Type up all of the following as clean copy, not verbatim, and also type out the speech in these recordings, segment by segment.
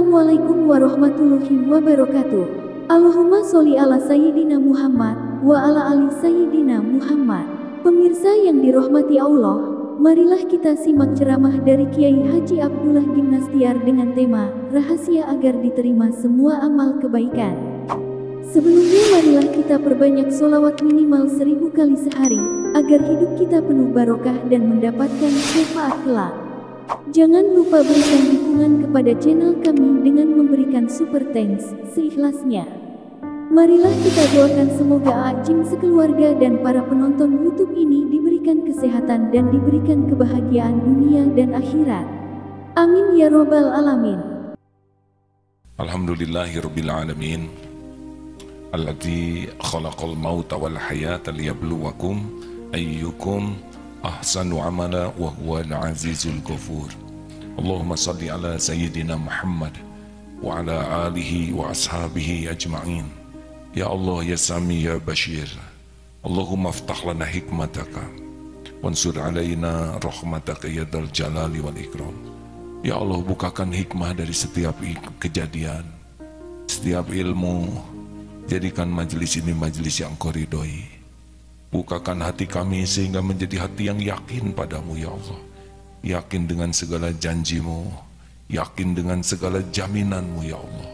Assalamualaikum warahmatullahi wabarakatuh. Allahumma sholli ala Sayyidina Muhammad wa ala ali Sayyidina Muhammad. Pemirsa yang dirahmati Allah, marilah kita simak ceramah dari Kiai Haji Abdullah Gimnastiar dengan tema Rahasia agar diterima semua amal kebaikan. Sebelumnya marilah kita perbanyak sholawat minimal 1000 kali sehari, agar hidup kita penuh barokah dan mendapatkan syafaat kelak. Jangan lupa berikan dukungan kepada channel kami dengan memberikan super thanks seikhlasnya. Marilah kita doakan semoga Ajim sekeluarga dan para penonton YouTube ini diberikan kesehatan dan diberikan kebahagiaan dunia dan akhirat. Amin ya robbal alamin. Alhamdulillahirabbil alamin. Alladzi khalaqal mauta wal hayata liyabluwakum ayyukum ahsanu amala wa huwal azizul ghafur. Allahumma salli ala sayyidina Muhammad wa ala alihi wa ashabihi ajma'in. Ya Allah ya Sami ya Bashir, Allahumma aftah lana hikmataka wansur alaina rahmataka ya dzal jalali wal ikram. Ya Allah, bukakan hikmah dari setiap kejadian, setiap ilmu. Jadikan majelis ini majelis yang Kau ridhoi. Bukakan hati kami sehingga menjadi hati yang yakin padamu ya Allah. Yakin dengan segala janjimu, yakin dengan segala jaminanmu ya Allah.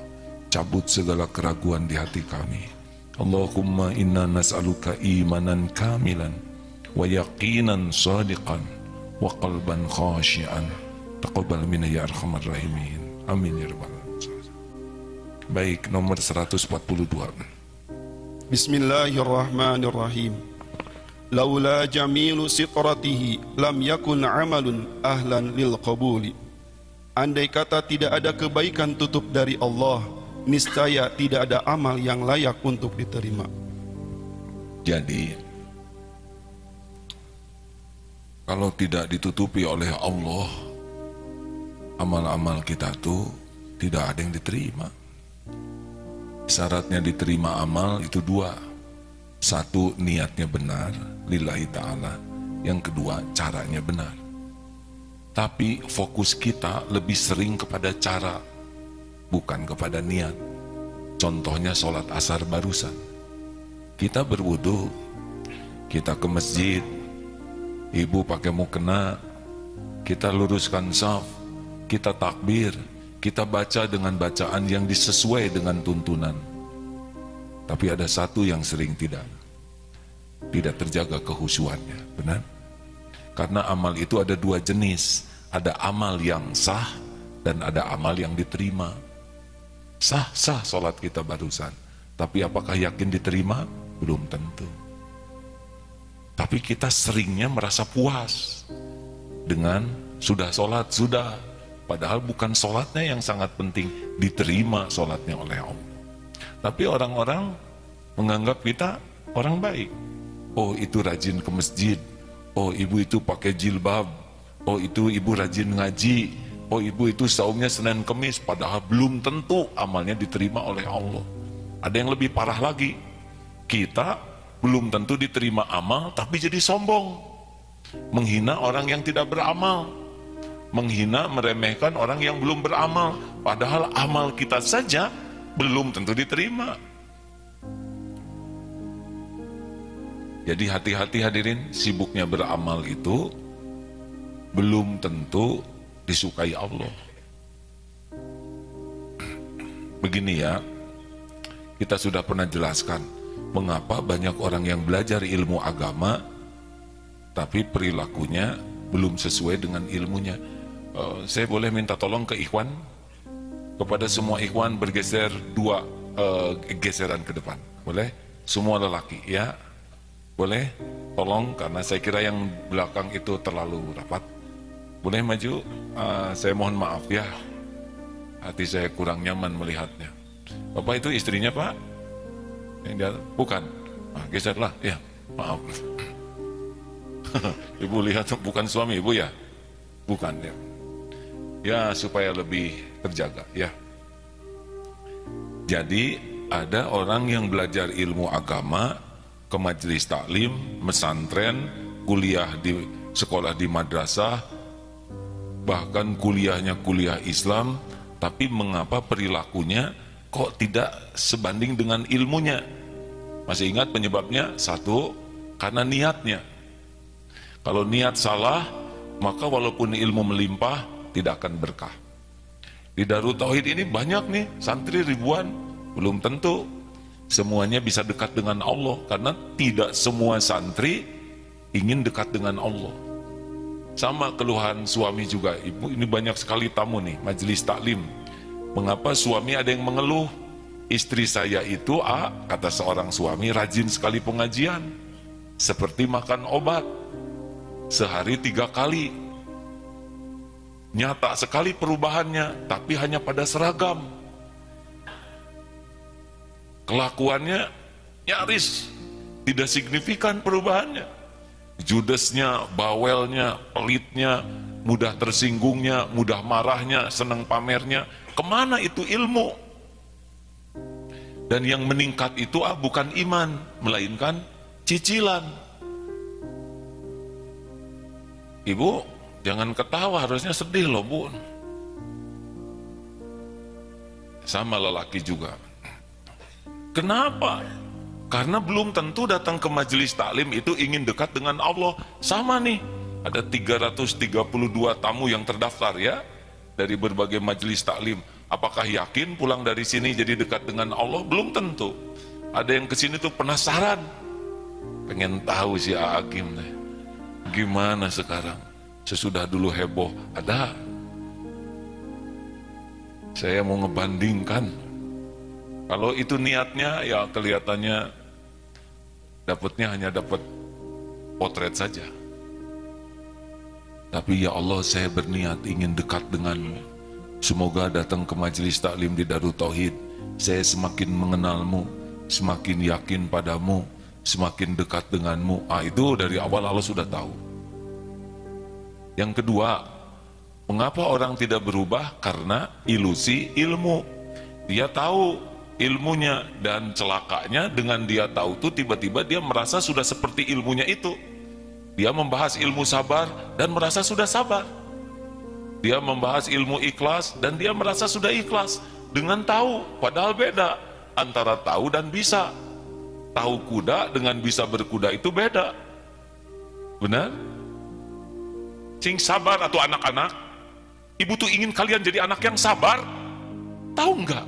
Cabut segala keraguan di hati kami. Allahumma inna nas'aluka imanan kamilan wa yaqinan sadiqan wa qalban khashian. Taqabbal minna ya arhamar rahimin. Amin ya rabbal alamin. Baik, nomor 142. Bismillahirrahmanirrahim. Laula jamilu sitratihi lam yakun amalun ahlan lil qabuli. Andai kata tidak ada kebaikan tutup dari Allah, niscaya tidak ada amal yang layak untuk diterima. Jadi kalau tidak ditutupi oleh Allah, amal-amal kita tuh tidak ada yang diterima. Syaratnya diterima amal itu dua. Satu, niatnya benar lillahi ta'ala. Yang kedua, caranya benar. Tapi fokus kita lebih sering kepada cara, bukan kepada niat. Contohnya sholat asar barusan. Kita berwudu, kita ke masjid, ibu pakai mukena, kita luruskan shaf, kita takbir, kita baca dengan bacaan yang disesuai dengan tuntunan. Tapi ada satu yang sering tidak terjaga kehusuannya, benar? Karena amal itu ada dua jenis, ada amal yang sah dan ada amal yang diterima. Sah sholat kita barusan, tapi apakah yakin diterima? Belum tentu. Tapi kita seringnya merasa puas dengan sudah sholat, sudah. Padahal bukan sholatnya yang sangat penting, diterima sholatnya oleh Allah. Tapi orang-orang menganggap kita orang baik. Oh, itu rajin ke masjid. Oh, ibu itu pakai jilbab. Oh, itu ibu rajin ngaji. Oh, ibu itu saumnya Senin Kemis. Padahal belum tentu amalnya diterima oleh Allah. Ada yang lebih parah lagi. Kita belum tentu diterima amal, tapi jadi sombong. Menghina orang yang tidak beramal. Menghina, meremehkan orang yang belum beramal. Padahal amal kita saja belum tentu diterima. Jadi hati-hati hadirin, sibuknya beramal itu belum tentu disukai Allah. Begini ya, kita sudah pernah jelaskan mengapa banyak orang yang belajar ilmu agama tapi perilakunya belum sesuai dengan ilmunya. Saya boleh minta tolong ke Ikhwan? Kepada semua ikhwan bergeser dua geseran ke depan, boleh? Semua lelaki ya, boleh? Tolong, karena saya kira yang belakang itu terlalu rapat. Boleh maju? Saya mohon maaf ya, hati saya kurang nyaman melihatnya. Bapak itu istrinya Pak? Bukan? Geserlah ya, maaf. Ibu lihat bukan suami ibu ya? Bukan ya. Ya, supaya lebih terjaga ya. Jadi ada orang yang belajar ilmu agama ke majelis taklim, mesantren, kuliah di sekolah di madrasah, bahkan kuliahnya kuliah Islam, tapi mengapa perilakunya kok tidak sebanding dengan ilmunya? Masih ingat penyebabnya? Satu, karena niatnya. Kalau niat salah, maka walaupun ilmu melimpah, tidak akan berkah. Di Darut Tauhid ini banyak nih, santri ribuan, belum tentu semuanya bisa dekat dengan Allah, karena tidak semua santri ingin dekat dengan Allah. Sama keluhan suami juga, ibu, ini banyak sekali tamu nih, majelis taklim. Mengapa suami ada yang mengeluh? Istri saya itu, kata seorang suami, rajin sekali pengajian, seperti makan obat, sehari 3 kali. Nyata sekali perubahannya, tapi hanya pada seragam. Kelakuannya nyaris tidak signifikan perubahannya. Judesnya, bawelnya, pelitnya, mudah tersinggungnya, mudah marahnya, senang pamernya. Kemana itu ilmu? Dan yang meningkat itu bukan iman, melainkan cicilan. Ibu, jangan ketawa, harusnya sedih loh, Bu. Sama lelaki juga. Kenapa? Karena belum tentu datang ke majelis taklim itu ingin dekat dengan Allah. Sama nih, ada 332 tamu yang terdaftar ya, dari berbagai majelis taklim. Apakah yakin pulang dari sini jadi dekat dengan Allah? Belum tentu. Ada yang kesini tuh penasaran, pengen tahu si Agim deh, gimana sekarang, sesudah dulu heboh. Ada, saya mau ngebandingkan. Kalau itu niatnya, ya kelihatannya dapatnya hanya dapat potret saja. Tapi ya Allah, saya berniat ingin dekat denganmu. Semoga datang ke majelis taklim di Darut Tauhid, saya semakin mengenalmu, semakin yakin padamu, semakin dekat denganmu. Itu dari awal Allah sudah tahu. Yang kedua, mengapa orang tidak berubah? Karena ilusi ilmu. Dia tahu ilmunya, dan celakanya dengan dia tahu tuh tiba-tiba dia merasa sudah seperti ilmunya itu. Dia membahas ilmu sabar dan merasa sudah sabar. Dia membahas ilmu ikhlas dan dia merasa sudah ikhlas dengan tahu, padahal beda antara tahu dan bisa. Tahu kuda dengan bisa berkuda itu beda. Benar? Sing sabar atau anak-anak, ibu tuh ingin kalian jadi anak yang sabar. Tahu enggak?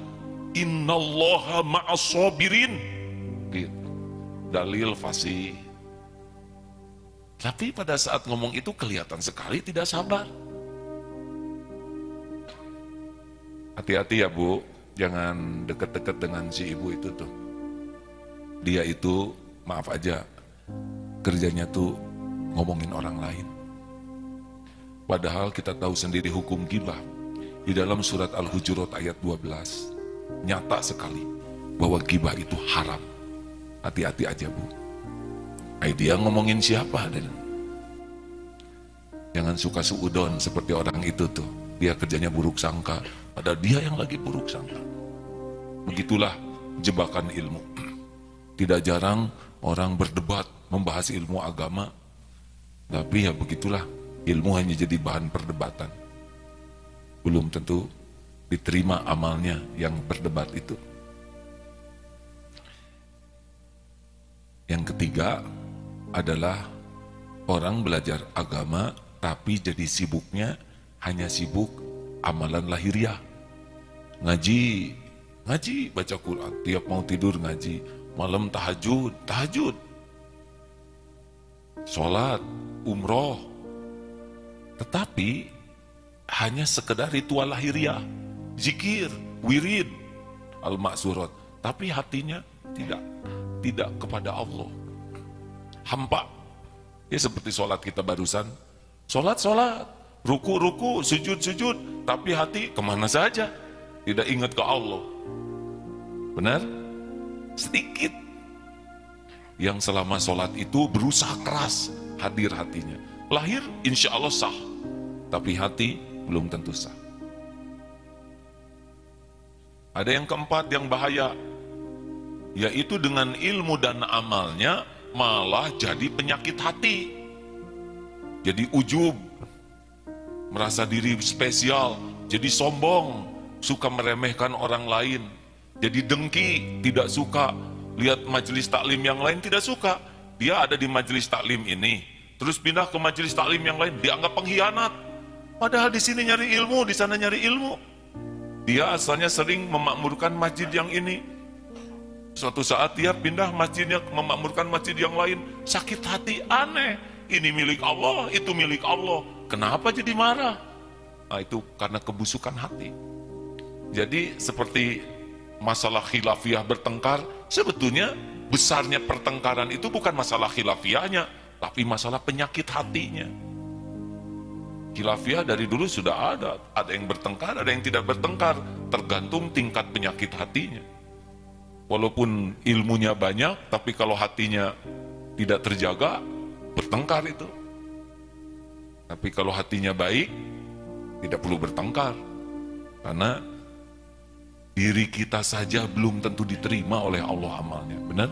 Innallaha ma'as sabirin. Gitu. Dalil fasih. Tapi pada saat ngomong itu kelihatan sekali tidak sabar. Hati-hati ya Bu, jangan deket-deket dengan si ibu itu tuh. Dia itu, maaf aja, kerjanya tuh ngomongin orang lain. Padahal kita tahu sendiri hukum ghibah. Di dalam surat Al-Hujurat ayat 12, nyata sekali bahwa ghibah itu haram. Hati-hati aja Bu. Dia ngomongin siapa? Jangan suka suudon seperti orang itu tuh. Dia kerjanya buruk sangka, padahal dia yang lagi buruk sangka. Begitulah jebakan ilmu. Tidak jarang orang berdebat membahas ilmu agama, tapi ya begitulah, ilmu hanya jadi bahan perdebatan. Belum tentu diterima amalnya yang berdebat itu. Yang ketiga adalah orang belajar agama tapi jadi sibuknya hanya sibuk amalan lahiriah. Ngaji, baca Quran, tiap mau tidur ngaji, malam tahajud, sholat, umroh. Tetapi hanya sekedar ritual lahiriah, zikir, wirid, al-maksurat, tapi hatinya tidak kepada Allah. Hampa. Ya seperti sholat kita barusan, sholat, ruku, sujud, tapi hati kemana saja, tidak ingat ke Allah. Benar? Sedikit yang selama sholat itu berusaha keras hadir hatinya. Lahir insya Allah sah, tapi hati belum tentu sah. Ada yang keempat yang bahaya, yaitu dengan ilmu dan amalnya malah jadi penyakit hati. Jadi ujub, merasa diri spesial, jadi sombong, suka meremehkan orang lain, jadi dengki, tidak suka lihat majelis taklim yang lain, tidak suka. Dia ada di majelis taklim ini, terus pindah ke majelis taklim yang lain, dianggap pengkhianat. Padahal di sini nyari ilmu, di sana nyari ilmu. Dia asalnya sering memakmurkan masjid yang ini, suatu saat dia pindah masjidnya memakmurkan masjid yang lain, sakit hati, aneh. Ini milik Allah, itu milik Allah. Kenapa jadi marah? Nah, itu karena kebusukan hati. Jadi seperti masalah khilafiyah bertengkar, sebetulnya besarnya pertengkaran itu bukan masalah khilafiyahnya, tapi masalah penyakit hatinya. Khilafiyah dari dulu sudah ada yang bertengkar, ada yang tidak bertengkar, tergantung tingkat penyakit hatinya. Walaupun ilmunya banyak, tapi kalau hatinya tidak terjaga, bertengkar itu. Tapi kalau hatinya baik, tidak perlu bertengkar. Karena diri kita saja belum tentu diterima oleh Allah amalnya, benar?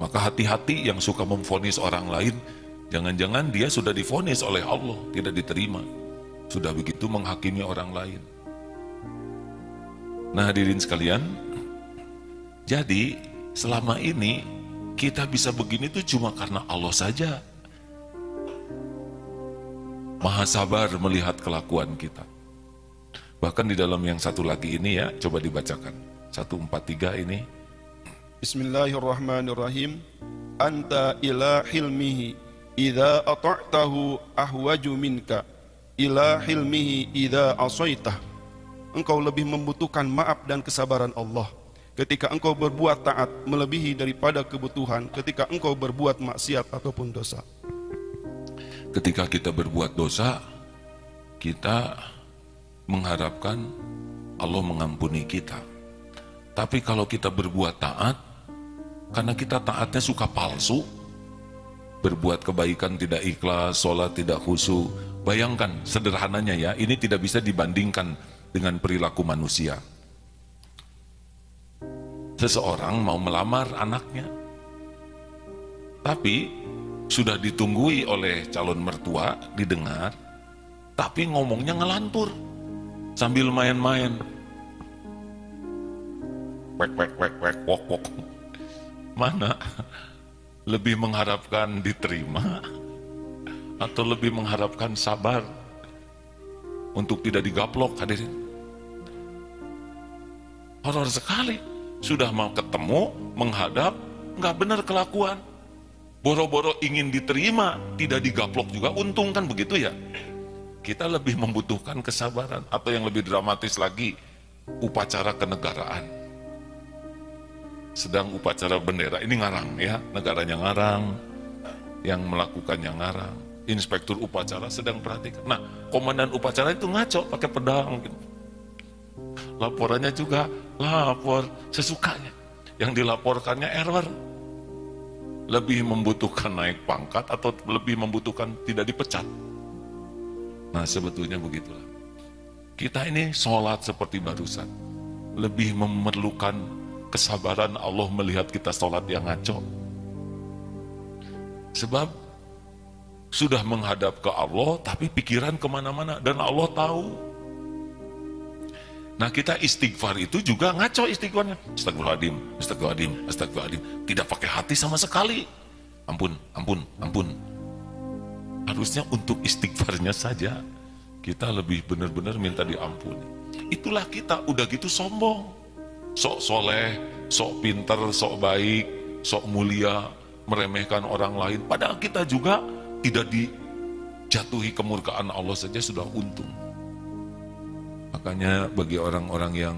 Maka hati-hati yang suka memvonis orang lain, jangan-jangan dia sudah divonis oleh Allah, tidak diterima. Sudah begitu menghakimi orang lain. Nah, hadirin sekalian, jadi selama ini kita bisa begini tuh cuma karena Allah saja. Maha sabar melihat kelakuan kita. Bahkan di dalam yang satu lagi ini ya, coba dibacakan 143 ini. Bismillahirrahmanirrahim. Anta ila hilmihi idza ata'tahu ahwaju minka ila hilmihi idza asaitah. Engkau lebih membutuhkan maaf dan kesabaran Allah ketika engkau berbuat taat, melebihi daripada kebutuhan ketika engkau berbuat maksiat ataupun dosa. Ketika kita berbuat dosa, kita mengharapkan Allah mengampuni kita. Tapi kalau kita berbuat taat, karena kita taatnya suka palsu, berbuat kebaikan tidak ikhlas, sholat tidak khusyuk. Bayangkan sederhananya ya, ini tidak bisa dibandingkan dengan perilaku manusia. Seseorang mau melamar anaknya, tapi sudah ditunggui oleh calon mertua, didengar, tapi ngomongnya ngelantur sambil main-main. Wek wek wek wek wok wok. Mana lebih mengharapkan diterima atau lebih mengharapkan sabar untuk tidak digaplok? Hadirin, horor sekali. Sudah mau ketemu, menghadap, nggak benar kelakuan. Boro-boro ingin diterima, tidak digaplok juga, untung kan begitu ya. Kita lebih membutuhkan kesabaran. Atau yang lebih dramatis lagi, upacara kenegaraan. Sedang upacara bendera, ini ngarang ya, negaranya ngarang, yang melakukannya ngarang. Inspektur upacara sedang perhatikan. Nah, komandan upacara itu ngaco, pakai pedang gitu. Laporannya juga lapor sesukanya. Yang dilaporkannya error. Lebih membutuhkan naik pangkat atau lebih membutuhkan tidak dipecat? Nah, sebetulnya begitulah. Kita ini sholat seperti barusan, lebih memerlukan kesabaran Allah melihat kita sholat yang ngaco. Sebab sudah menghadap ke Allah, tapi pikiran kemana-mana, dan Allah tahu. Nah, kita istighfar itu juga ngaco istighfarnya. Astagfirullahaladzim, astagfirullahaladzim, astagfirullahaladzim. Tidak pakai hati sama sekali. Ampun, ampun, ampun. Harusnya untuk istighfarnya saja kita lebih benar-benar minta diampuni. Itulah kita, udah gitu sombong. Sok soleh, sok pinter, sok baik, sok mulia, meremehkan orang lain. Padahal kita juga tidak dijatuhi kemurkaan Allah saja sudah untung. Makanya bagi orang-orang yang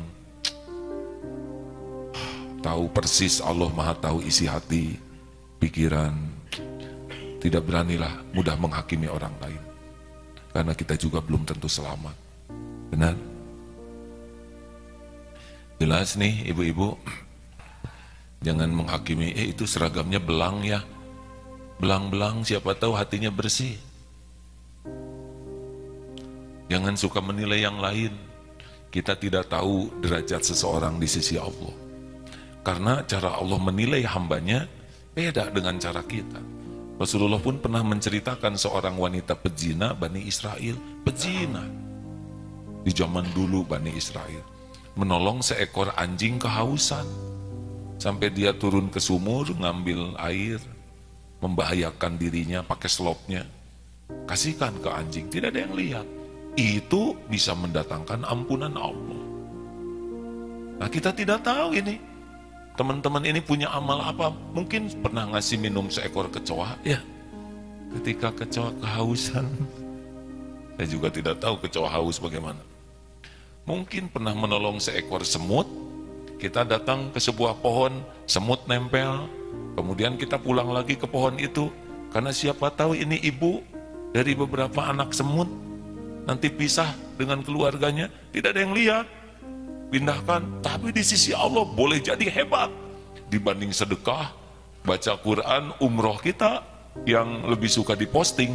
tahu persis Allah Maha tahu isi hati, pikiran, tidak beranilah mudah menghakimi orang lain. Karena kita juga belum tentu selamat. Benar? Jelas nih ibu-ibu, jangan menghakimi, itu seragamnya belang ya. Belang-belang, siapa tahu hatinya bersih. Jangan suka menilai yang lain. Kita tidak tahu derajat seseorang di sisi Allah. Karena cara Allah menilai hambanya beda dengan cara kita. Rasulullah pun pernah menceritakan seorang wanita pezina Bani Israel. Pezina. di zaman dulu Bani Israel, menolong seekor anjing kehausan. Sampai dia turun ke sumur, ngambil air, membahayakan dirinya pakai selopnya. Kasihkan ke anjing, tidak ada yang lihat. Itu bisa mendatangkan ampunan Allah. Nah kita tidak tahu ini. Teman-teman ini punya amal apa? Mungkin pernah ngasih minum seekor kecoa, ya. Ketika kecoa kehausan, saya juga tidak tahu kecoa haus bagaimana. Mungkin pernah menolong seekor semut, kita datang ke sebuah pohon, semut nempel, kemudian kita pulang lagi ke pohon itu, karena siapa tahu ini ibu dari beberapa anak semut, nanti pisah dengan keluarganya, tidak ada yang lihat, pindahkan. Tapi di sisi Allah boleh jadi hebat, dibanding sedekah, baca Quran, umroh kita, yang lebih suka diposting.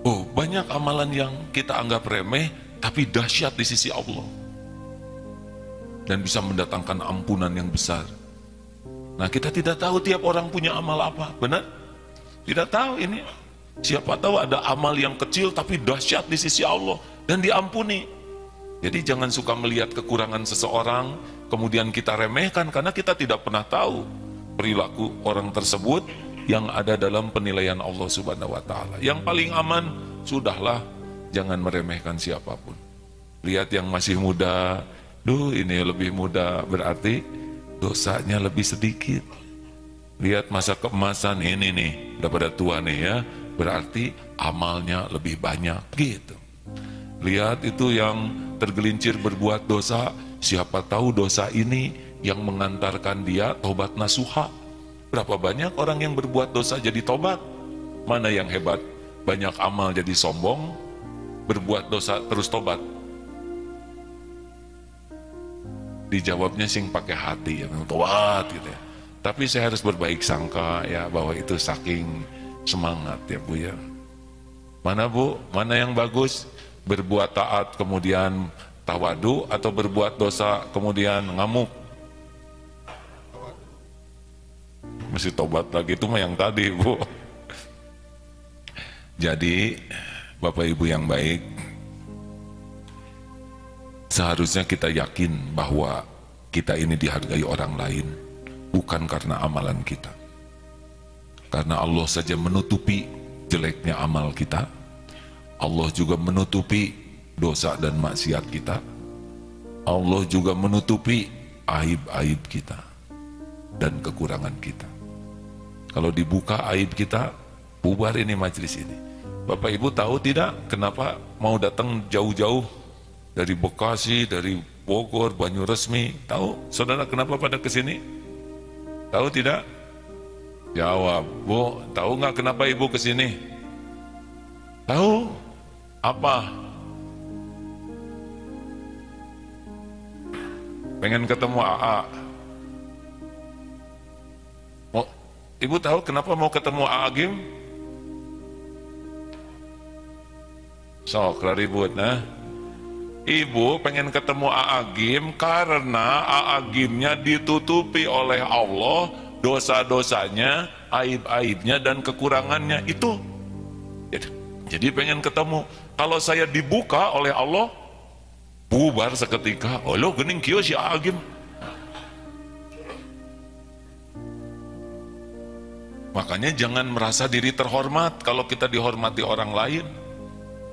Oh, banyak amalan yang kita anggap remeh, tapi dahsyat di sisi Allah. Dan bisa mendatangkan ampunan yang besar. Nah kita tidak tahu tiap orang punya amal apa, benar? Tidak tahu ini. Siapa tahu ada amal yang kecil tapi dahsyat di sisi Allah dan diampuni. Jadi jangan suka melihat kekurangan seseorang, kemudian kita remehkan karena kita tidak pernah tahu perilaku orang tersebut yang ada dalam penilaian Allah Subhanahu wa Ta'ala. Yang paling aman, sudahlah, jangan meremehkan siapapun. Lihat yang masih muda, ini lebih muda, berarti dosanya lebih sedikit. Lihat masa keemasan, ini nih, udah pada tua nih ya, berarti amalnya lebih banyak gitu. Lihat itu yang tergelincir berbuat dosa, siapa tahu dosa ini yang mengantarkan dia tobat nasuha. Berapa banyak orang yang berbuat dosa jadi tobat? Mana yang hebat? Banyak amal jadi sombong, berbuat dosa terus tobat. Dijawabnya sing pakai hati, ya, tobat gitu ya. Tapi saya harus berbaik sangka ya bahwa itu saking semangat ya Bu ya. Mana Bu? Mana yang bagus? Berbuat taat kemudian tawadu atau berbuat dosa kemudian ngamuk? Mesti tobat lagi, itu mah yang tadi Bu. Jadi Bapak Ibu yang baik, seharusnya kita yakin bahwa kita ini dihargai orang lain bukan karena amalan kita. Karena Allah saja menutupi jeleknya amal kita, Allah juga menutupi dosa dan maksiat kita, Allah juga menutupi aib-aib kita dan kekurangan kita. Kalau dibuka aib kita, bubar ini majelis ini. Bapak Ibu tahu tidak kenapa mau datang jauh-jauh dari Bekasi, dari Bogor, Banyuresmi? Tahu saudara kenapa pada kesini? Tahu tidak? Jawab, Bu. Tahu nggak kenapa Ibu kesini? Tahu? Apa? Pengen ketemu AA. Ibu tahu kenapa mau ketemu AA Gim? Sok, ribut, nah. Ibu pengen ketemu AA Gim karena AA Gimnya ditutupi oleh Allah dosa-dosanya, aib-aibnya dan kekurangannya itu. Jadi pengen ketemu. Kalau saya dibuka oleh Allah, bubar seketika. Oh lo gening kieu si AA Gim. Makanya jangan merasa diri terhormat kalau kita dihormati orang lain.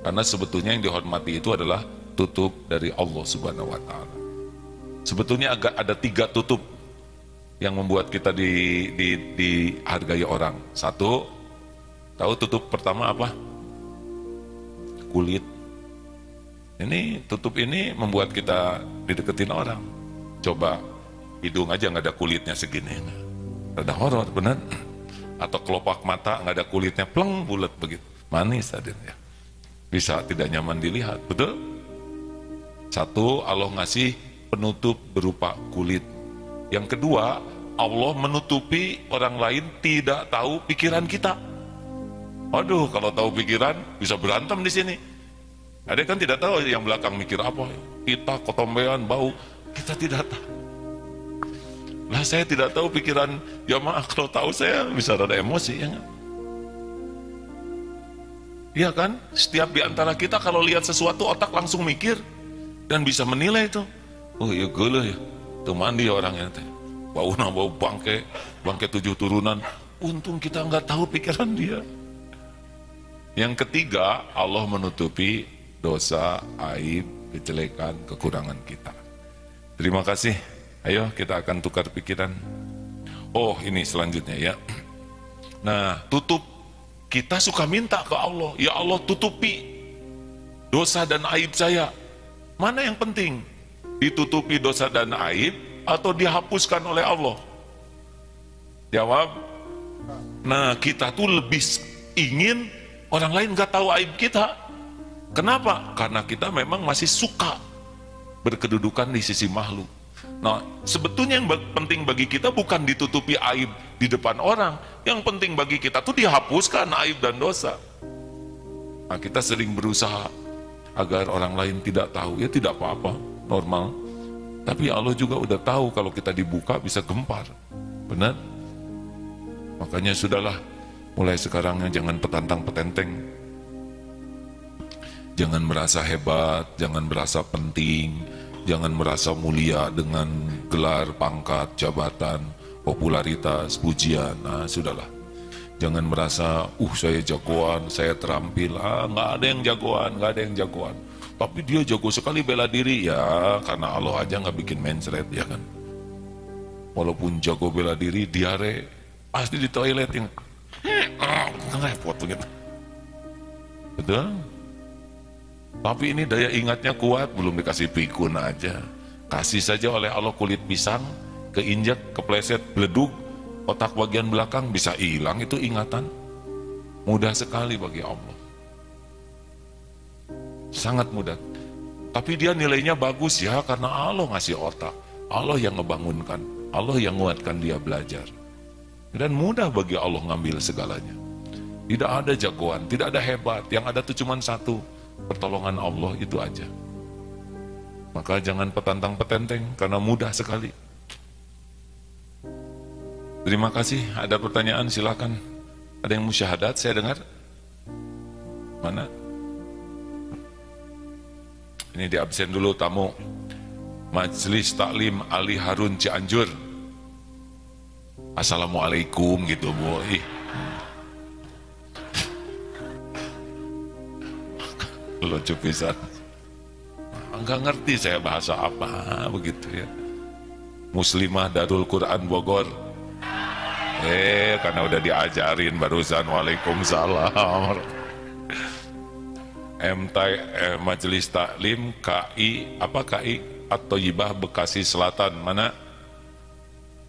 Karena sebetulnya yang dihormati itu adalah tutup dari Allah Subhanahu wa Ta'ala. Sebetulnya ada 3 tutup yang membuat kita dihargai orang. 1, tahu tutup pertama apa? Kulit. Ini tutup ini membuat kita dideketin orang. Coba hidung aja nggak ada kulitnya segini, ada horor, benar? Atau kelopak mata nggak ada kulitnya, pleng, bulat begitu, manis tadi ya. Bisa tidak nyaman dilihat, betul? 1, Allah ngasih penutup berupa kulit. Yang kedua, Allah menutupi orang lain tidak tahu pikiran kita. Aduh, kalau tahu pikiran bisa berantem di sini. Ada kan tidak tahu yang belakang mikir apa. Kita ketombean, bau, kita tidak tahu. Lah saya tidak tahu pikiran jamaah, kalau tahu saya bisa rada emosi ya. Iya kan? Setiap di antara kita kalau lihat sesuatu otak langsung mikir dan bisa menilai itu. Oh iya geuleuh ya. Tuh mandi orangnya teh. Bauna bau bangke 7 turunan. Untung kita nggak tahu pikiran dia. Yang ketiga, Allah menutupi dosa, aib, kejelekan, kekurangan kita. Terima kasih. Ayo kita akan tukar pikiran. Oh ini selanjutnya ya. Nah tutup. Kita suka minta ke Allah, ya Allah tutupi dosa dan aib saya. Mana yang penting? Ditutupi dosa dan aib atau dihapuskan oleh Allah? Jawab. Nah kita tuh lebih ingin orang lain gak tahu aib kita. Kenapa? Karena kita memang masih suka berkedudukan di sisi makhluk. Nah, sebetulnya yang penting bagi kita bukan ditutupi aib di depan orang. Yang penting bagi kita tuh dihapuskan aib dan dosa. Nah, kita sering berusaha agar orang lain tidak tahu. Ya tidak apa-apa, normal. Tapi Allah juga udah tahu kalau kita dibuka bisa gempar. Benar? Makanya sudahlah, mulai sekarang jangan petantang-petenteng. Jangan merasa hebat, jangan merasa penting, jangan merasa mulia dengan gelar, pangkat, jabatan, popularitas, pujian. Nah, sudahlah. Jangan merasa, saya jagoan, saya terampil. Nggak ada yang jagoan, nggak ada yang jagoan. Tapi dia jago sekali bela diri. Ya, karena Allah aja nggak bikin mencret, ya kan. Walaupun jago bela diri, diare, pasti di toilet yang repot begitu. Betul? Tapi ini daya ingatnya kuat, belum dikasih pikun aja. Kasih saja oleh Allah kulit pisang, keinjak, kepleset, beleduk, otak bagian belakang bisa hilang itu ingatan. Mudah sekali bagi Allah. Sangat mudah. Tapi dia nilainya bagus ya karena Allah ngasih otak. Allah yang ngebangunkan, Allah yang nguatkan dia belajar. Dan mudah bagi Allah ngambil segalanya. Tidak ada jagoan, tidak ada hebat, yang ada tuh cuma satu. Pertolongan Allah itu aja. Maka jangan petantang-petenteng karena mudah sekali. Terima kasih. Ada pertanyaan silakan. Ada yang musyahadat saya dengar. Mana? Ini di absen dulu tamu. Majelis Taklim Ali Harun Cianjur. Assalamualaikum gitu Bu. Lucu pisan. Enggak ngerti saya bahasa apa begitu ya. Muslimah Darul Quran Bogor. Karena udah diajarin barusan. Waalaikumsalam. Majelis Taklim KI At-Thayyibah Bekasi Selatan. Mana?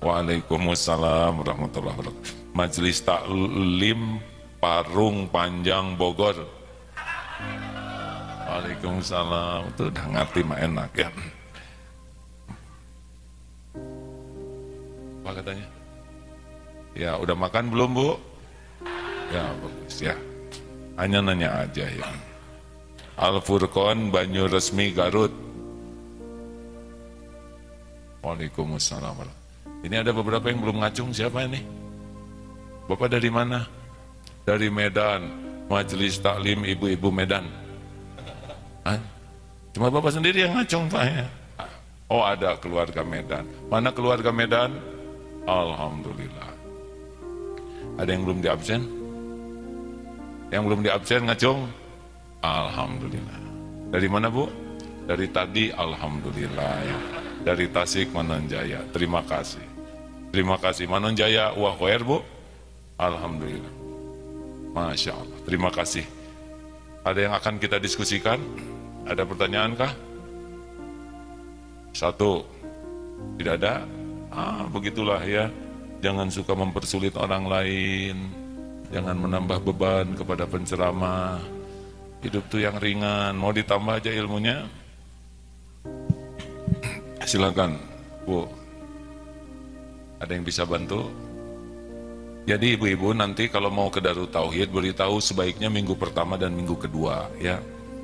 Waalaikumsalam warahmatullahi wabarakatuh. Majelis Taklim Parung Panjang Bogor. Waalaikumsalam. Itu udah ngerti mah enak ya. Apa katanya? Ya udah makan belum Bu? Ya bagus ya. Hanya nanya aja ya. Al-Furqon Banyu Resmi Garut. Waalaikumsalam. Ini ada beberapa yang belum ngacung. Siapa ini? Bapak dari mana? Dari Medan. Majelis Taklim Ibu-Ibu Medan. Cuma Bapak sendiri yang ngacung Pak ya? Oh ada keluarga Medan. Mana keluarga Medan? Alhamdulillah. Ada yang belum diabsen? Yang belum diabsen ngacung? Alhamdulillah. Dari mana Bu? Dari tadi Alhamdulillah ya. Dari Tasik Manonjaya. Terima kasih. Terima kasih Manonjaya wa khair Bu. Alhamdulillah. Masya Allah. Terima kasih. Ada yang akan kita diskusikan? Ada pertanyaan kah? Satu. Tidak ada? Begitulah ya. Jangan suka mempersulit orang lain. Jangan menambah beban kepada penceramah. Hidup tuh yang ringan. Mau ditambah aja ilmunya? Silakan, Bu. Ada yang bisa bantu? Jadi ibu-ibu nanti kalau mau ke Darut Tauhid beritahu sebaiknya minggu pertama dan minggu kedua ya.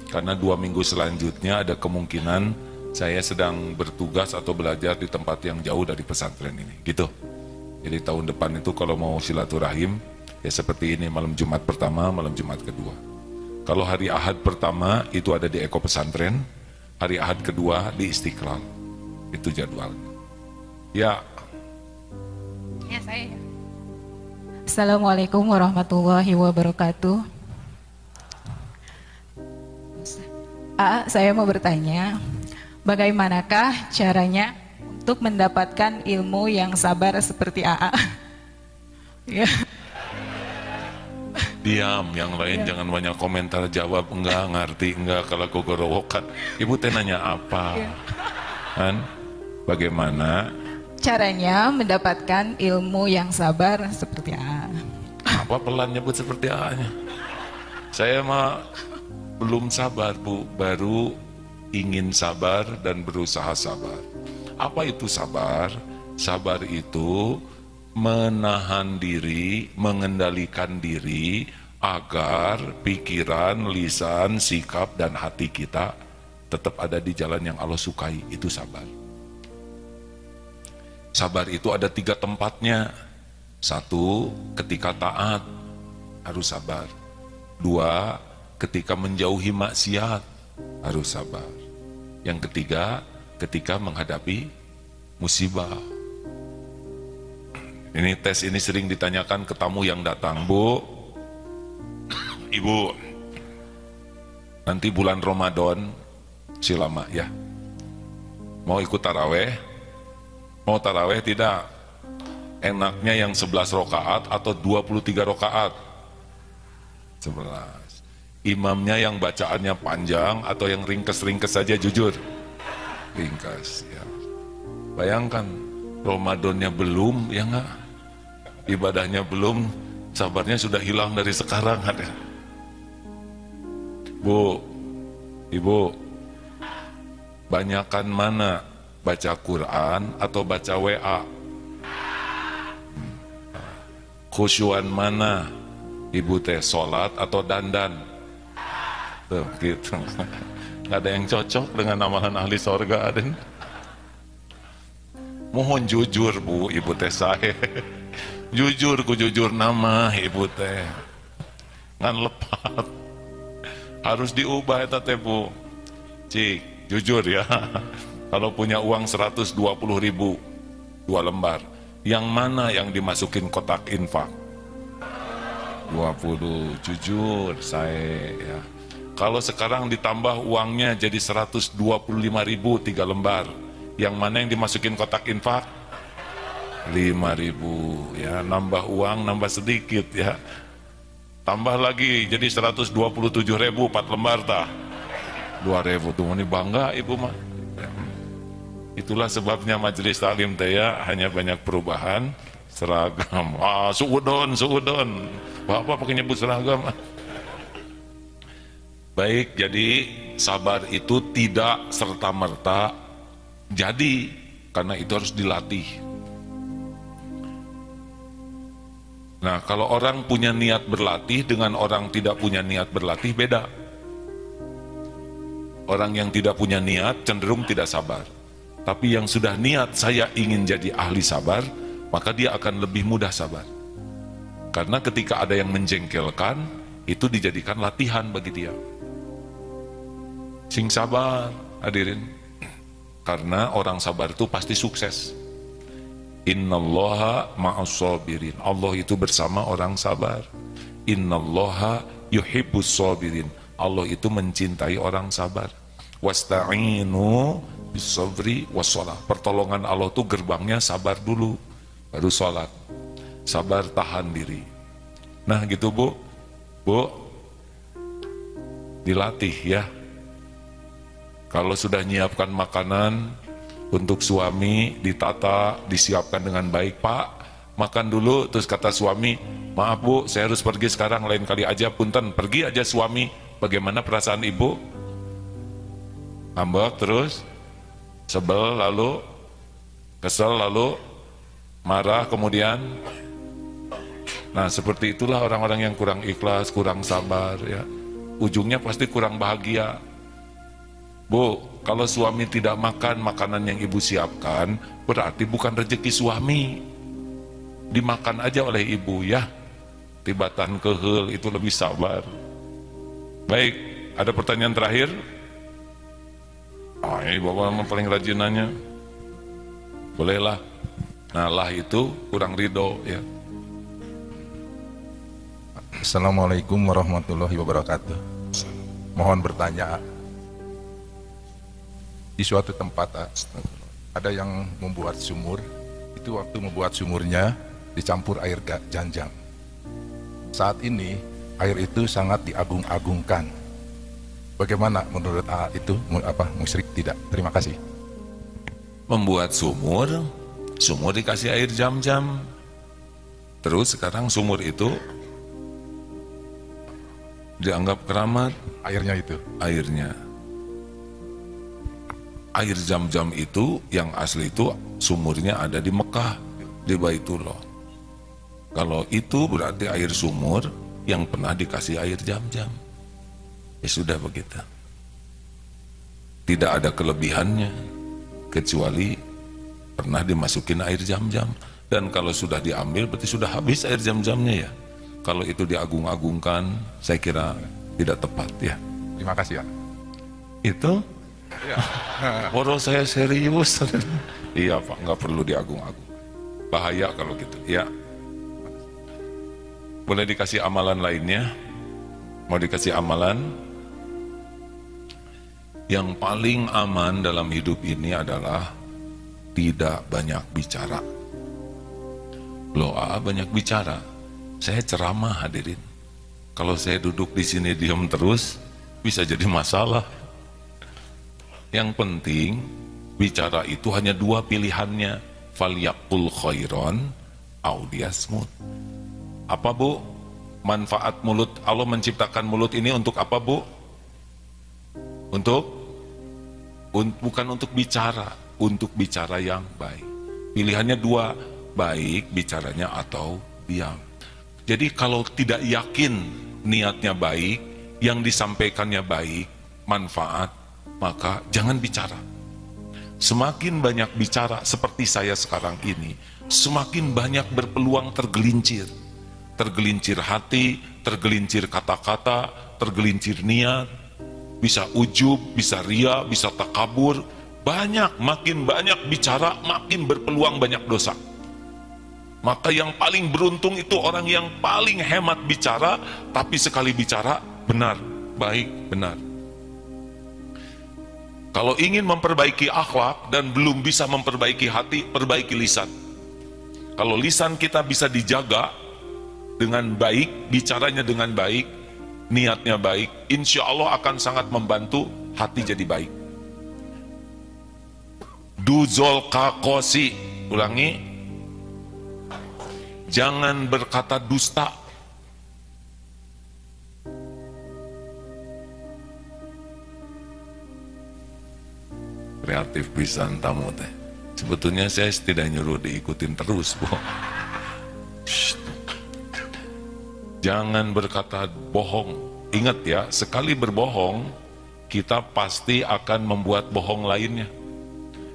Karena 2 minggu selanjutnya ada kemungkinan saya sedang bertugas atau belajar di tempat yang jauh dari pesantren ini. Gitu. Jadi tahun depan itu kalau mau silaturahim ya seperti ini, malam Jumat pertama, malam Jumat kedua. Kalau hari Ahad pertama itu ada di Eko Pesantren, hari Ahad kedua di Istiqlal. Itu jadwalnya. Ya. Ya, saya. Assalamualaikum warahmatullahi wabarakatuh. Saya mau bertanya, bagaimanakah caranya untuk mendapatkan ilmu yang sabar seperti AA? Ya. Diam, yang lain jangan banyak komentar, jawab enggak, ngerti enggak, kalau gogorowokan. Ibu teh nanya apa? Kan? Bagaimana Caranya mendapatkan ilmu yang sabar seperti AA? apa pelan nyebut seperti A-nya? Saya mah belum sabar, Bu, baru ingin sabar dan berusaha sabar. Apa itu sabar? Sabar itu menahan diri, mengendalikan diri agar pikiran, lisan, sikap dan hati kita tetap ada di jalan yang Allah sukai. Itu sabar. Sabar itu ada 3 tempatnya. 1, ketika taat harus sabar. 2, ketika menjauhi maksiat harus sabar. Yang ketiga, ketika menghadapi musibah. Ini tes ini sering ditanyakan ke tamu yang datang. Bu, Ibu, nanti bulan Ramadan silama ya, mau ikut taraweh? Mau taraweh tidak? Enaknya yang 11 rakaat atau 23 rakaat? 11. Imamnya yang bacaannya panjang atau yang ringkes-ringkes saja, jujur? Ringkes ya. Bayangkan Ramadannya belum, ya enggak? Ibadahnya belum, sabarnya sudah hilang dari sekarang. Ada. Bu, Ibu, banyakan mana? Baca Quran atau baca WA? Khusyuan mana? Ibu teh sholat atau dandan? Tuh, gitu. Gak ada yang cocok dengan amalan ahli sorga, aden. Mohon jujur, Bu, Ibu teh saya. Jujur, ku jujur nama Ibu teh. Ngan lepat. Harus diubah eta teh, Bu. Cik, jujur ya. Kalau punya uang 120.000, 2 lembar, yang mana yang dimasukin kotak infak? 20, jujur saya ya. Kalau sekarang ditambah uangnya jadi 125.000, 3 lembar, yang mana yang dimasukin kotak infak? 5.000 ya, nambah uang, nambah sedikit ya. Tambah lagi jadi 127.000, 4 lembar tah. 2.000 tuh, ini bangga Ibu mah. Itulah sebabnya majelis taklim teh ya, hanya banyak perubahan seragam. Suudon. Bapak pakai nyebut seragam. Baik, jadi sabar itu tidak serta-merta jadi, karena itu harus dilatih. Nah, kalau orang punya niat berlatih dengan orang tidak punya niat berlatih beda. Orang yang tidak punya niat cenderung tidak sabar. Tapi yang sudah niat saya ingin jadi ahli sabar, maka dia akan lebih mudah sabar. Karena ketika ada yang menjengkelkan, itu dijadikan latihan bagi dia. Sing sabar, hadirin. Karena orang sabar itu pasti sukses. Innallaha ma'as-sabirin. Allah itu bersama orang sabar. Innallaha yuhibbus sabirin. Allah itu mencintai orang sabar. Wasta'inu bisabri wassalah. Pertolongan Allah itu gerbangnya sabar dulu, baru sholat. Sabar, tahan diri. Nah gitu Bu, dilatih ya. Kalau sudah nyiapkan makanan untuk suami, ditata, disiapkan dengan baik. Pak, makan dulu. Terus kata suami, maaf Bu, saya harus pergi sekarang, lain kali aja, punten. Pergi aja suami. Bagaimana perasaan Ibu? Ngambek terus, sebel, lalu kesel, lalu marah, kemudian. Nah seperti itulah orang-orang yang kurang ikhlas, kurang sabar ya. Ujungnya pasti kurang bahagia. Bu, kalau suami tidak makan makanan yang Ibu siapkan, berarti bukan rezeki suami. Dimakan aja oleh Ibu ya. Tibatan kehel itu lebih sabar. Baik, ada pertanyaan terakhir? Oh, ini Bapak memang paling rajin nanya. Bolehlah. Nah, lah itu kurang ridho ya. Assalamualaikum warahmatullahi wabarakatuh. Mohon bertanya, di suatu tempat ada yang membuat sumur, itu waktu membuat sumurnya dicampur air janjang. Saat ini air itu sangat diagung-agungkan. Bagaimana menurut itu, musyrik tidak? Terima kasih. Membuat sumur dikasih air jam-jam. Terus sekarang sumur itu dianggap keramat. Airnya itu? Airnya. Air jam-jam itu yang asli itu sumurnya ada di Mekah, di Baitullah. Kalau itu berarti air sumur yang pernah dikasih air jam-jam. Ya sudah begitu. Tidak ada kelebihannya kecuali pernah dimasukin air jam-jam. Dan kalau sudah diambil berarti sudah habis air jam-jamnya ya. Kalau itu diagung-agungkan, saya kira tidak tepat ya. Terima kasih ya. Itu? Ya. Orang saya serius. Iya Pak, nggak perlu diagung-agung. Bahaya kalau gitu. Ya. Boleh dikasih amalan lainnya? Mau dikasih amalan? Yang paling aman dalam hidup ini adalah tidak banyak bicara. Loh, banyak bicara. Saya ceramah hadirin. Kalau saya duduk di sini diam terus, bisa jadi masalah. Yang penting, bicara itu hanya dua pilihannya. Falyaqul khairan aw liyasmut. Apa Bu? Manfaat mulut, Allah menciptakan mulut ini untuk apa Bu? Bukan untuk bicara, untuk bicara yang baik. Pilihannya dua, baik bicaranya atau diam. Jadi kalau tidak yakin niatnya baik, yang disampaikannya baik, manfaat, maka jangan bicara. Semakin banyak bicara seperti saya sekarang ini, semakin banyak berpeluang tergelincir. Tergelincir hati, tergelincir kata-kata, tergelincir niat, bisa ujub, bisa ria, bisa takabur. Makin banyak bicara, makin berpeluang banyak dosa. Maka yang paling beruntung itu orang yang paling hemat bicara, tapi sekali bicara benar, baik, benar. Kalau ingin memperbaiki akhlak dan belum bisa memperbaiki hati, perbaiki lisan. Kalau lisan kita bisa dijaga dengan baik, bicaranya dengan baik, niatnya baik, insya Allah akan sangat membantu hati jadi baik. Duzol kakosi, ulangi. Jangan berkata dusta. Kreatif pisan tamu teh. Sebetulnya saya tidak nyuruh diikutin terus, Bu. Jangan berkata bohong. Ingat ya, sekali berbohong, kita pasti akan membuat bohong lainnya.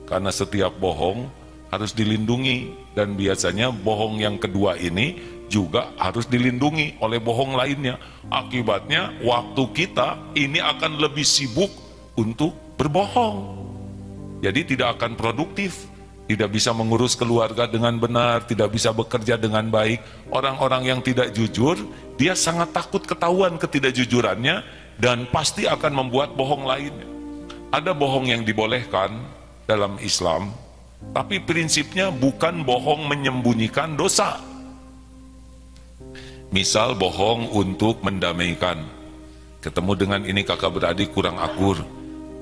Karena setiap bohong harus dilindungi, dan biasanya bohong yang kedua ini juga harus dilindungi oleh bohong lainnya. Akibatnya waktu kita ini akan lebih sibuk untuk berbohong, jadi tidak akan produktif, tidak bisa mengurus keluarga dengan benar, tidak bisa bekerja dengan baik. Orang-orang yang tidak jujur, dia sangat takut ketahuan ketidakjujurannya dan pasti akan membuat bohong lainnya. Ada bohong yang dibolehkan dalam Islam, tapi prinsipnya bukan bohong menyembunyikan dosa. Misal bohong untuk mendamaikan. Ketemu dengan ini kakak beradik kurang akur.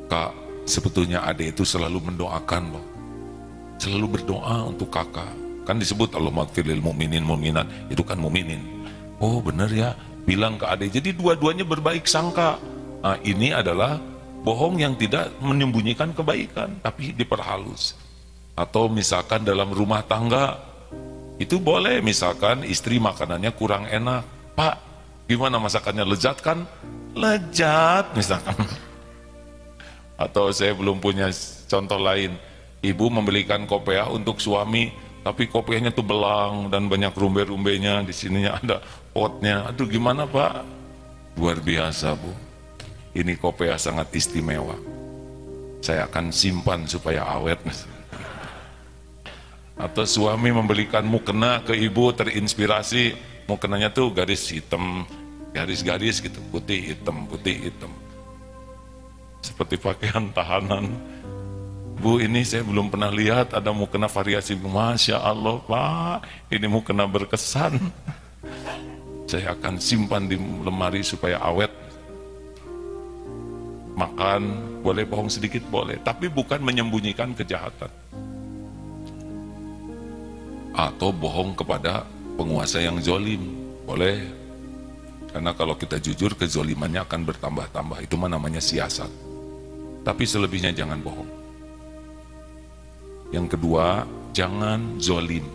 Kak, sebetulnya adik itu selalu mendoakan loh. Selalu berdoa untuk kakak. Kan disebut Allahumma ighfir lil mu'minin mu'minat, itu kan mu'minin. Oh benar ya, bilang ke adik. Jadi dua-duanya berbaik sangka. Nah, ini adalah bohong yang tidak menyembunyikan kebaikan, tapi diperhalus. Atau misalkan dalam rumah tangga, itu boleh misalkan istri makanannya kurang enak. Pak, gimana masakannya, lezat kan? Lezat misalkan. Atau saya belum punya contoh lain. Ibu membelikan kopiah untuk suami, tapi kopiahnya tuh belang dan banyak rumbe-rumbenya, di sininya ada potnya. Aduh gimana Pak? Luar biasa Bu. ini kopea sangat istimewa, saya akan simpan supaya awet. Atau suami membelikan mukena ke ibu, terinspirasi, mukenanya tuh garis hitam, garis-garis gitu, putih hitam, seperti pakaian tahanan. Bu, ini saya belum pernah lihat ada mukena variasi. Masya Allah Pak, ini mukena berkesan. Saya akan simpan di lemari supaya awet. Makan, boleh bohong sedikit, boleh, tapi bukan menyembunyikan kejahatan. Atau bohong kepada penguasa yang zolim, boleh. Karena kalau kita jujur, kezolimannya akan bertambah-tambah. Itu mah namanya siasat. Tapi selebihnya jangan bohong. Yang kedua, jangan zolim,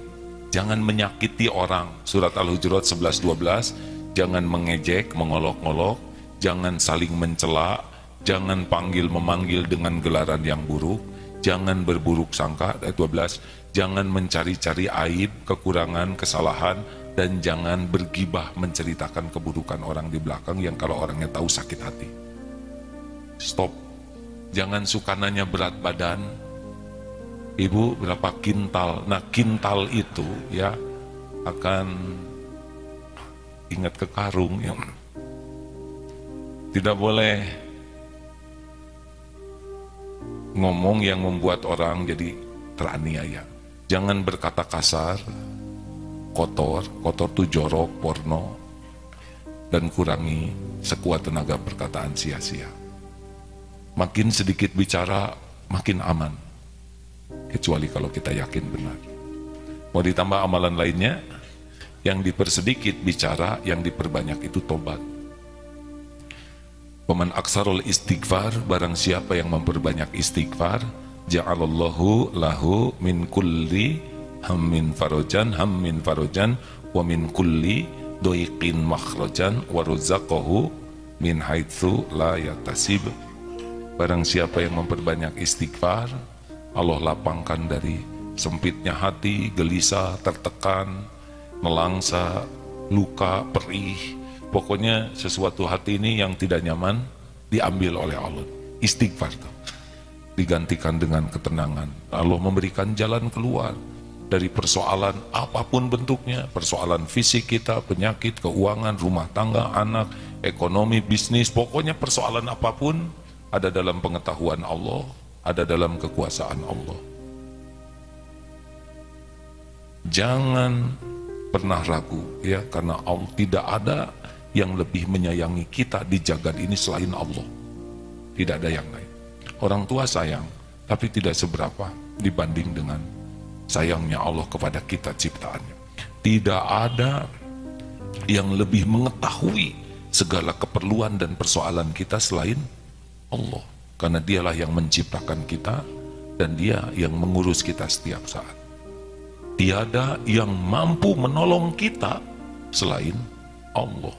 jangan menyakiti orang. Surat Al-Hujurat 11-12, jangan mengejek, mengolok-olok, jangan saling mencela, jangan panggil-memanggil dengan gelaran yang buruk, jangan berburuk sangka. Ayat 12, jangan mencari-cari aib, kekurangan, kesalahan, dan jangan bergibah menceritakan keburukan orang di belakang yang kalau orangnya tahu sakit hati. Stop. Jangan suka nanya berat badan. Ibu berapa kintal? Nah, kintal itu ya akan ingat ke karung yang tidak boleh ngomong yang membuat orang jadi teraniaya. Jangan berkata kasar, kotor tuh jorok, porno, dan kurangi sekuat tenaga perkataan sia-sia. Makin sedikit bicara, makin aman. Kecuali kalau kita yakin benar. Mau ditambah amalan lainnya, yang dipersedikit bicara, yang diperbanyak itu tobat. Waman aksarul istighfar, barang siapa yang memperbanyak istighfar, ja'alallahu lahu min kulli hammin farojan, wa min kulli doiqin makhrajan, wa ruzaqahu min haitsu la yatasib. Barang siapa yang memperbanyak istighfar, Allah lapangkan dari sempitnya hati, gelisah, tertekan, nelangsa, luka, perih. Pokoknya sesuatu hati ini yang tidak nyaman diambil oleh Allah. Istighfar itu digantikan dengan ketenangan. Allah memberikan jalan keluar dari persoalan apapun bentuknya, persoalan fisik kita, penyakit, keuangan, rumah tangga, anak, ekonomi, bisnis, pokoknya persoalan apapun ada dalam pengetahuan Allah, ada dalam kekuasaan Allah. Jangan pernah ragu ya, karena Allah tidak ada yang lebih menyayangi kita di jagat ini selain Allah. Tidak ada yang lain. Orang tua sayang, tapi tidak seberapa dibanding dengan sayangnya Allah kepada kita ciptaannya. Tidak ada yang lebih mengetahui segala keperluan dan persoalan kita selain Allah. Karena dialah yang menciptakan kita dan dia yang mengurus kita setiap saat. Tiada yang mampu menolong kita selain Allah.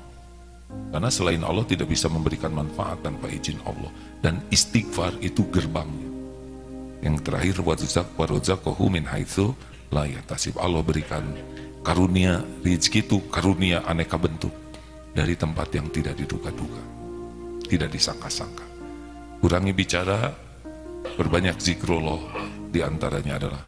Karena selain Allah tidak bisa memberikan manfaat tanpa izin Allah. Dan istighfar itu gerbangnya. Yang terakhir, waruzaqahu min haitsu la yatasib. Allah berikan karunia rezeki itu karunia aneka bentuk dari tempat yang tidak diduga-duga, tidak disangka-sangka. Kurangi bicara, berbanyak zikrullah, di antaranya adalah